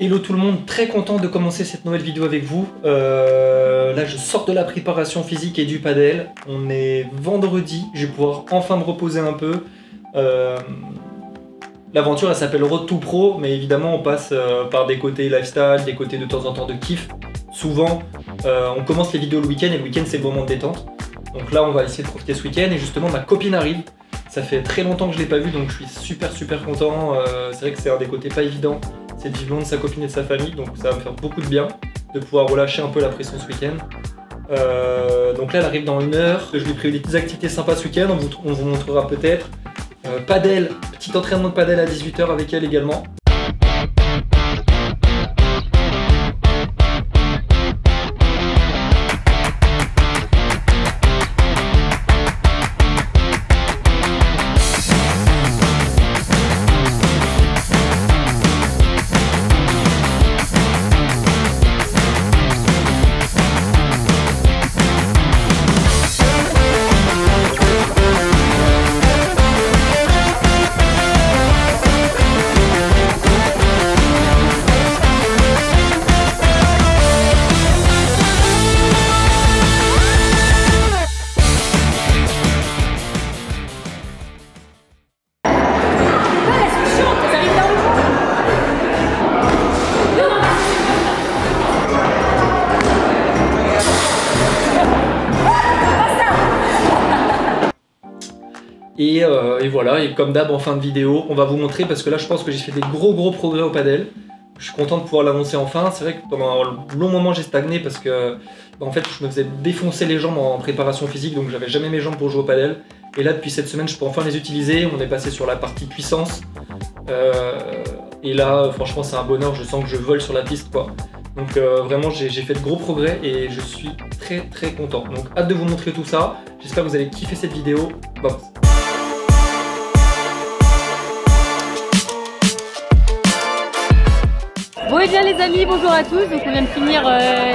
Hello tout le monde, très content de commencer cette nouvelle vidéo avec vous. Là je sors de la préparation physique et du padel. On est vendredi, je vais pouvoir enfin me reposer un peu. L'aventure elle s'appelle Road to Pro, mais évidemment on passe par des côtés lifestyle, des côtés de temps en temps de kiff. Souvent on commence les vidéos le week-end et le week-end c'est le moment de détente. Donc là on va essayer de profiter ce week-end et justement ma copine arrive. Ça fait très longtemps que je ne l'ai pas vue donc je suis super content. C'est vrai que c'est un des côtés pas évidents. C'est de vivre loin de sa copine et de sa famille, donc ça va me faire beaucoup de bien de pouvoir relâcher un peu la pression ce week-end. Donc là elle arrive dans 1 heure, je lui ai prévu des petites activités sympas ce week-end, on vous montrera peut-être. Padel, petit entraînement de padel à 18 h avec elle également. Et voilà, et comme d'hab en fin de vidéo, on va vous montrer parce que là je pense que j'ai fait des gros progrès au padel. Je suis content de pouvoir l'annoncer enfin. C'est vrai que pendant un long moment j'ai stagné parce que en fait je me faisais défoncer les jambes en préparation physique, donc j'avais jamais mes jambes pour jouer au padel. Et là depuis cette semaine je peux enfin les utiliser. On est passé sur la partie puissance. Et là franchement c'est un bonheur, je sens que je vole sur la piste quoi. Donc vraiment j'ai fait de gros progrès et je suis très content. Donc hâte de vous montrer tout ça. J'espère que vous allez kiffer cette vidéo. Bye. Bon et bien les amis, bonjour à tous, donc on vient de finir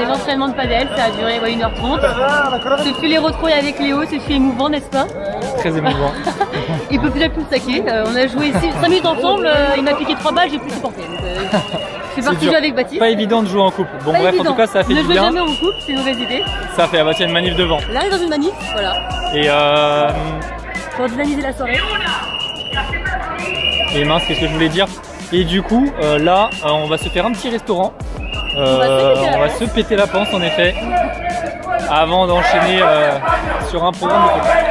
l'entraînement de padel, ça a duré 1h30. Ce fut les retrouvailles avec Léo, ce fut émouvant n'est-ce pas? Très émouvant. Il peut plus être tout saqué, on a joué 5 minutes ensemble, il m'a piqué 3 balles, j'ai plus supporté. Je suis parti jouer avec Baptiste. Pas évident de jouer en couple. Bon pas bref, évident. En tout cas ça a fait du bien. Ne jouez jamais en couple, c'est une mauvaise idée. Ça fait, ah bah tiens, une manif devant. Là on est dans une manif, voilà. Et pour dynamiser la soirée. Et mince, qu'est-ce que je voulais dire? Et du coup, là, on va se faire un petit restaurant. On va se péter la panse en effet, avant d'enchaîner sur un programme de...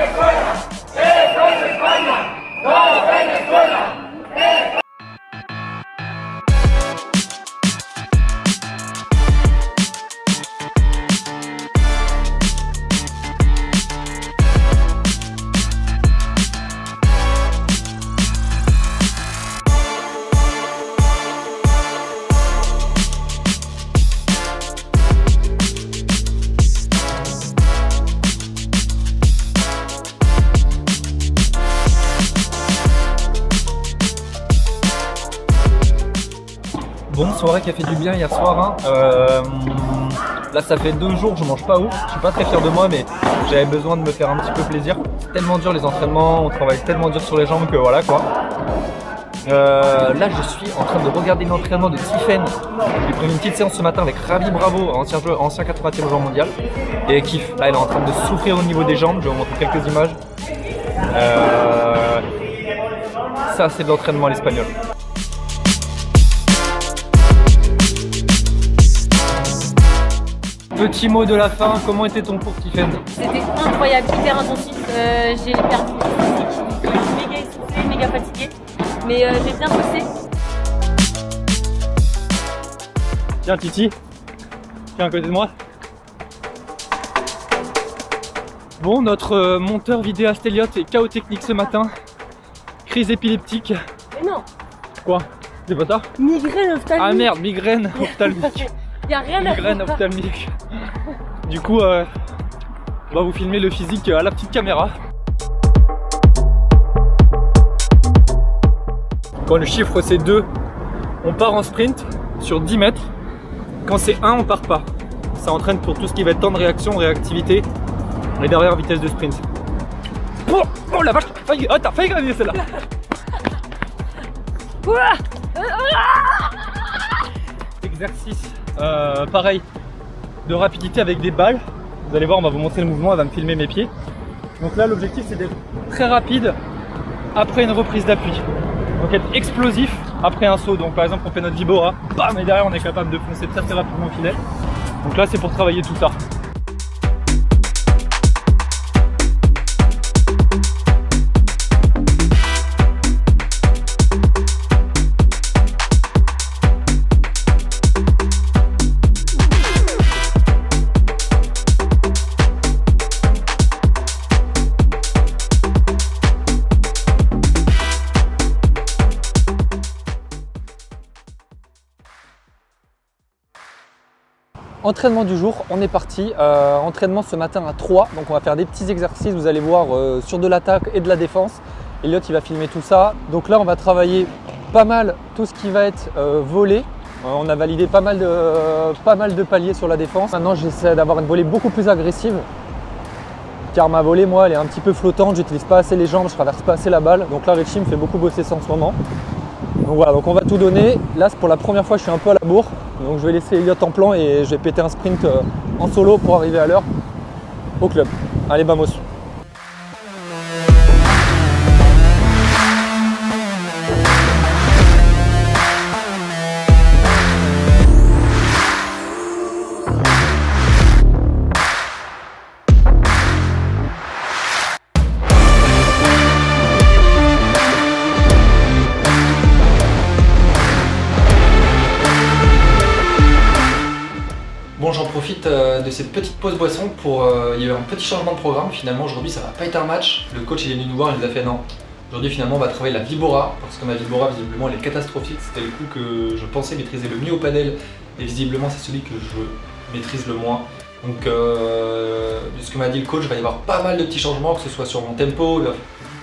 Bon, soirée qui a fait du bien hier soir. Là, ça fait 2 jours, je mange pas ouf. Je suis pas très fier de moi, mais j'avais besoin de me faire un petit peu plaisir. C'est tellement dur les entraînements, on travaille tellement dur sur les jambes que voilà quoi. Là, je suis en train de regarder l'entraînement de Tiffen. J'ai pris une petite séance ce matin avec Ravi Bravo, ancien 80e joueur mondial. Et kiffe. Là, elle est en train de souffrir au niveau des jambes. Je vais vous montrer quelques images. Ça, c'est de l'entraînement à l'espagnol. Petit mot de la fin, comment était ton cours Tiffen? C'était incroyable, hyper intensif, j'ai perdu physique, je suis méga essoufflée, méga fatiguée, mais j'ai bien bossé. Tiens Titi, tiens à côté de moi. Bon, notre monteur vidéaste Elliot est KO technique ce matin. Crise épileptique. Mais non. Quoi? C'est pas ça? Migraine ophtalmique. Ah merde, migraine ophtalmique. Y'a rien à migraine voir. ophtalmique. Du coup, on va vous filmer le physique à la petite caméra. Quand le chiffre c'est 2, on part en sprint sur 10 mètres. Quand c'est 1, on part pas. Ça entraîne pour tout ce qui va être temps de réaction, réactivité. Et derrière, vitesse de sprint. Oh la vache, t'as failli gagner celle-là. exercice pareil de rapidité avec des balles. Vous allez voir, on va vous montrer le mouvement, elle va me filmer mes pieds. Donc là l'objectif c'est d'être très rapide après une reprise d'appui. Donc être explosif après un saut. Donc par exemple on fait notre vibora, bam, et derrière on est capable de foncer très rapidement au filet. Donc là c'est pour travailler tout ça. Entraînement du jour, on est parti. Entraînement ce matin à 3, donc on va faire des petits exercices, vous allez voir, sur de l'attaque et de la défense. Elliot il va filmer tout ça. Donc là on va travailler pas mal tout ce qui va être volée. On a validé pas mal de paliers sur la défense. Maintenant j'essaie d'avoir une volée beaucoup plus agressive. Car ma volée, moi, elle est un petit peu flottante, j'utilise pas assez les jambes, je traverse pas assez la balle. Donc là Richie me fait beaucoup bosser ça en ce moment. Donc voilà, donc on va tout donner. Là c'est pour la première fois que je suis un peu à la bourre. Donc je vais laisser Elliot en plan et je vais péter un sprint en solo pour arriver à l'heure au club. Allez, vamos! Bon, j'en profite de cette petite pause boisson pour... il y a eu un petit changement de programme. Finalement, aujourd'hui, ça va pas être un match. Le coach, il est venu nous voir, il nous a fait non. Aujourd'hui, finalement, on va travailler la vibora, parce que ma vibora, visiblement, elle est catastrophique. C'était le coup que je pensais maîtriser le mieux au padel, et visiblement, c'est celui que je maîtrise le moins. Donc, de ce que m'a dit le coach, il va y avoir pas mal de petits changements, que ce soit sur mon tempo,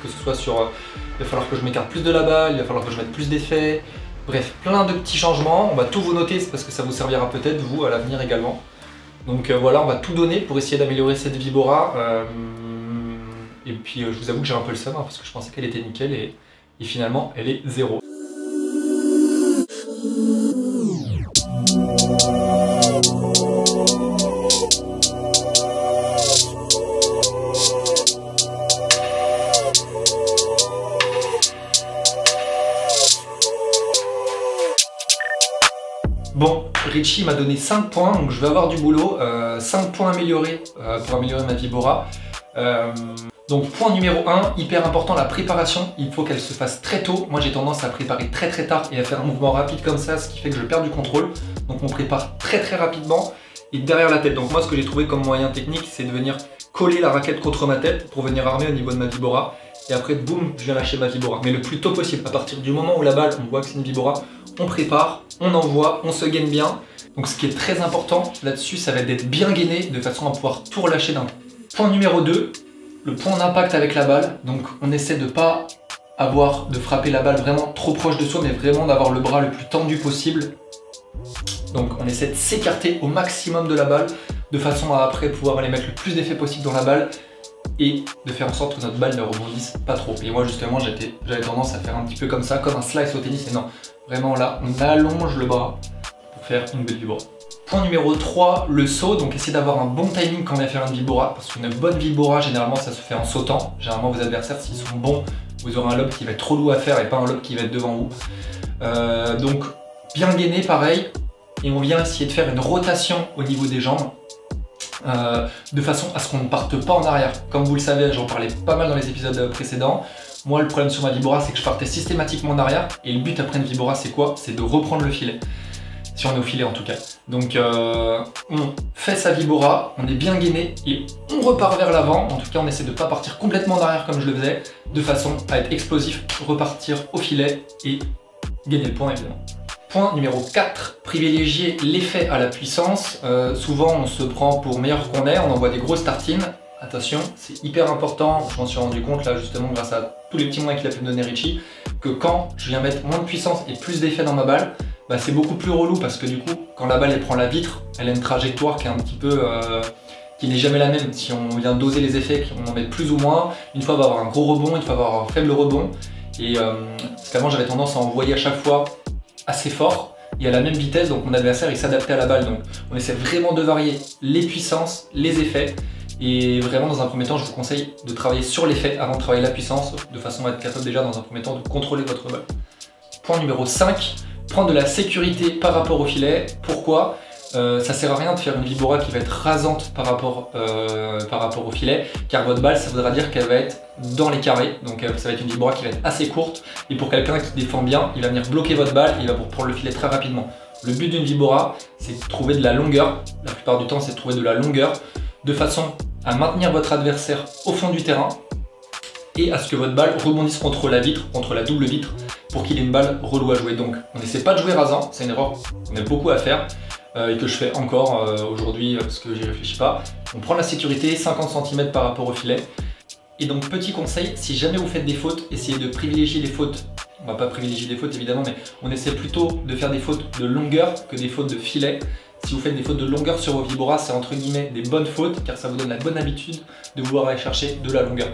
que ce soit sur... il va falloir que je m'écarte plus de la balle, il va falloir que je mette plus d'effets. Bref, plein de petits changements, on va tout vous noter, c'est parce que ça vous servira peut-être, vous, à l'avenir également. Donc voilà, on va tout donner pour essayer d'améliorer cette vibora. Et puis je vous avoue que j'ai un peu le seum, hein, parce que je pensais qu'elle était nickel, et finalement, elle est 0. Bon, Richie m'a donné 5 points, donc je vais avoir du boulot. 5 points améliorés pour améliorer ma vibora. Donc point numéro 1, hyper important, la préparation. Il faut qu'elle se fasse très tôt. Moi j'ai tendance à préparer très tard et à faire un mouvement rapide comme ça, ce qui fait que je perds du contrôle. Donc on prépare très rapidement et derrière la tête. Donc moi ce que j'ai trouvé comme moyen technique, c'est de venir coller la raquette contre ma tête pour venir armer au niveau de ma vibora. Et après, boum, je viens lâcher ma vibora. Mais le plus tôt possible, à partir du moment où la balle, on voit que c'est une vibora, on prépare, on envoie, on se gaine bien. Donc ce qui est très important là-dessus, ça va être d'être bien gainé de façon à pouvoir tout relâcher d'un coup. Point numéro 2, le point d'impact avec la balle. Donc on essaie de pas de frapper la balle vraiment trop proche de soi, mais vraiment d'avoir le bras le plus tendu possible. Donc on essaie de s'écarter au maximum de la balle, de façon à après pouvoir aller mettre le plus d'effet possible dans la balle et de faire en sorte que notre balle ne rebondisse pas trop. Et moi justement j'avais tendance à faire un petit peu comme ça, comme un slice au tennis, et non, vraiment là on allonge le bras pour faire une belle vibora. Point numéro 3, le saut. Donc essayez d'avoir un bon timing quand on vient faire une vibora, parce qu'une bonne vibora généralement ça se fait en sautant. Généralement vos adversaires, s'ils sont bons, vous aurez un lob qui va être trop doux à faire et pas un lob qui va être devant vous. Donc bien gainé pareil, et on vient essayer de faire une rotation au niveau des jambes. De façon à ce qu'on ne parte pas en arrière. Comme vous le savez, j'en parlais pas mal dans les épisodes précédents. Moi, le problème sur ma vibora, c'est que je partais systématiquement en arrière. Et le but après une vibora, c'est quoi? C'est de reprendre le filet. Si on est au filet en tout cas. Donc on fait sa vibora, on est bien gainé et on repart vers l'avant. En tout cas, on essaie de ne pas partir complètement en arrière comme je le faisais, de façon à être explosif, repartir au filet et gagner le point évidemment. Point numéro 4, privilégier l'effet à la puissance. Souvent on se prend pour meilleur qu'on est, on envoie des grosses tartines. Attention, c'est hyper important, je m'en suis rendu compte là justement grâce à tous les petits moyens qu'il a pu me donner Richie, que quand je viens mettre moins de puissance et plus d'effet dans ma balle, bah c'est beaucoup plus relou parce que du coup, quand la balle elle prend la vitre, elle a une trajectoire qui est un petit peu... qui n'est jamais la même. Si on vient doser les effets, qu'on en met plus ou moins, une fois on va avoir un gros rebond, une fois on va avoir un faible rebond. Et parce qu'avant j'avais tendance à envoyer à chaque fois assez fort, et à la même vitesse, donc mon adversaire il s'adaptait à la balle. Donc on essaie vraiment de varier les puissances, les effets. Et vraiment dans un premier temps, je vous conseille de travailler sur l'effet avant de travailler la puissance, de façon à être capable déjà dans un premier temps de contrôler votre balle. Point numéro 5, prendre de la sécurité par rapport au filet. Pourquoi ? Ça sert à rien de faire une vibora qui va être rasante par rapport au filet, car votre balle, ça voudra dire qu'elle va être dans les carrés, donc ça va être une vibora qui va être assez courte, et pour quelqu'un qui défend bien, il va venir bloquer votre balle, et il va vous prendre le filet très rapidement. Le but d'une vibora, c'est de trouver de la longueur, la plupart du temps c'est de trouver de la longueur, de façon à maintenir votre adversaire au fond du terrain, et à ce que votre balle rebondisse contre la vitre, contre la double vitre, pour qu'il ait une balle relou à jouer. Donc on n'essaie pas de jouer rasant, c'est une erreur qu'on a beaucoup à faire, et que je fais encore aujourd'hui parce que j'y réfléchis pas. On prend la sécurité, 50 cm par rapport au filet. Et donc petit conseil, si jamais vous faites des fautes, essayez de privilégier les fautes. On va pas privilégier des fautes évidemment, mais on essaie plutôt de faire des fautes de longueur que des fautes de filet. Si vous faites des fautes de longueur sur vos vibora, c'est entre guillemets des bonnes fautes, car ça vous donne la bonne habitude de vouloir aller chercher de la longueur.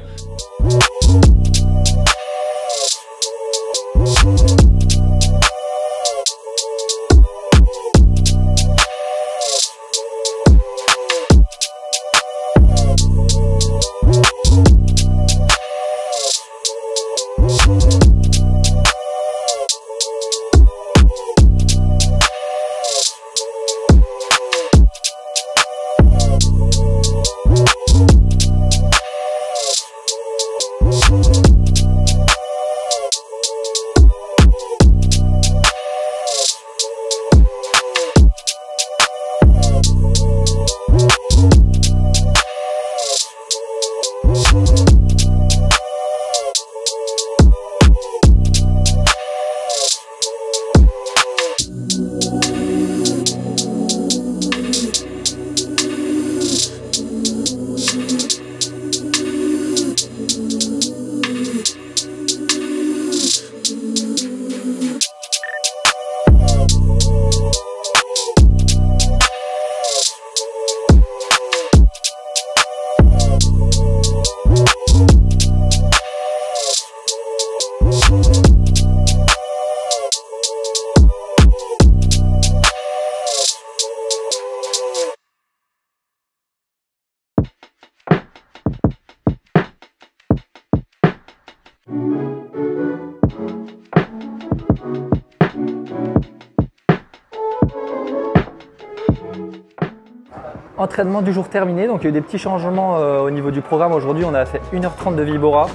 Entraînement du jour terminé, donc il y a eu des petits changements au niveau du programme. Aujourd'hui on a fait 1h30 de vibora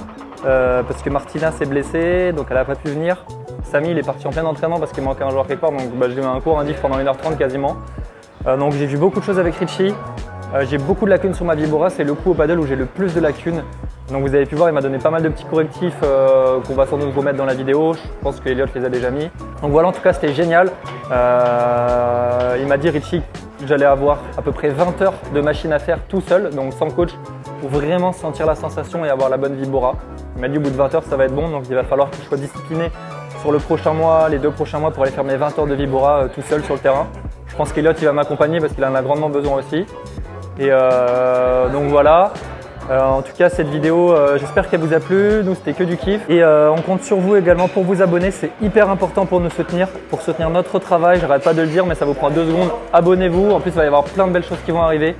parce que Martina s'est blessée, donc elle n'a pas pu venir. Samy il est parti en plein entraînement parce qu'il manquait un joueur quelque part, donc je lui ai mis un cours, un diff pendant 1h30 quasiment. Donc j'ai vu beaucoup de choses avec Richie. J'ai beaucoup de lacunes sur ma vibora, c'est le coup au paddle où j'ai le plus de lacunes. Donc vous avez pu voir, il m'a donné pas mal de petits correctifs qu'on va sans doute remettre dans la vidéo. Je pense que Elliot les a déjà mis. Donc voilà, en tout cas c'était génial. Il m'a dit Richie que j'allais avoir à peu près 20 heures de machine à faire tout seul, donc sans coach, pour vraiment sentir la sensation et avoir la bonne vibora. Il m'a dit au bout de 20 heures ça va être bon, donc il va falloir que je sois discipliné sur le prochain mois, les 2 prochains mois pour aller faire mes 20 heures de vibora tout seul sur le terrain. Je pense qu'Elliot il va m'accompagner parce qu'il en a grandement besoin aussi. Et donc voilà, en tout cas cette vidéo j'espère qu'elle vous a plu, nous c'était que du kiff. Et on compte sur vous également pour vous abonner, c'est hyper important pour nous soutenir, pour soutenir notre travail, j'arrête pas de le dire mais ça vous prend 2 secondes, abonnez-vous, en plus il va y avoir plein de belles choses qui vont arriver.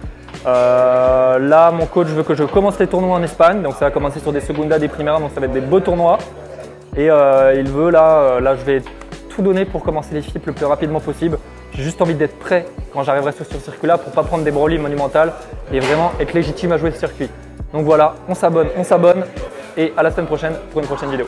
Là mon coach veut que je commence les tournois en Espagne, donc ça va commencer sur des secondas, des primeras, donc ça va être des beaux tournois. Et il veut là je vais tout donner pour commencer les FIP le plus rapidement possible. J'ai juste envie d'être prêt quand j'arriverai sur ce circuit-là pour ne pas prendre des brolis monumentales et vraiment être légitime à jouer ce circuit. Donc voilà, on s'abonne et à la semaine prochaine pour une prochaine vidéo.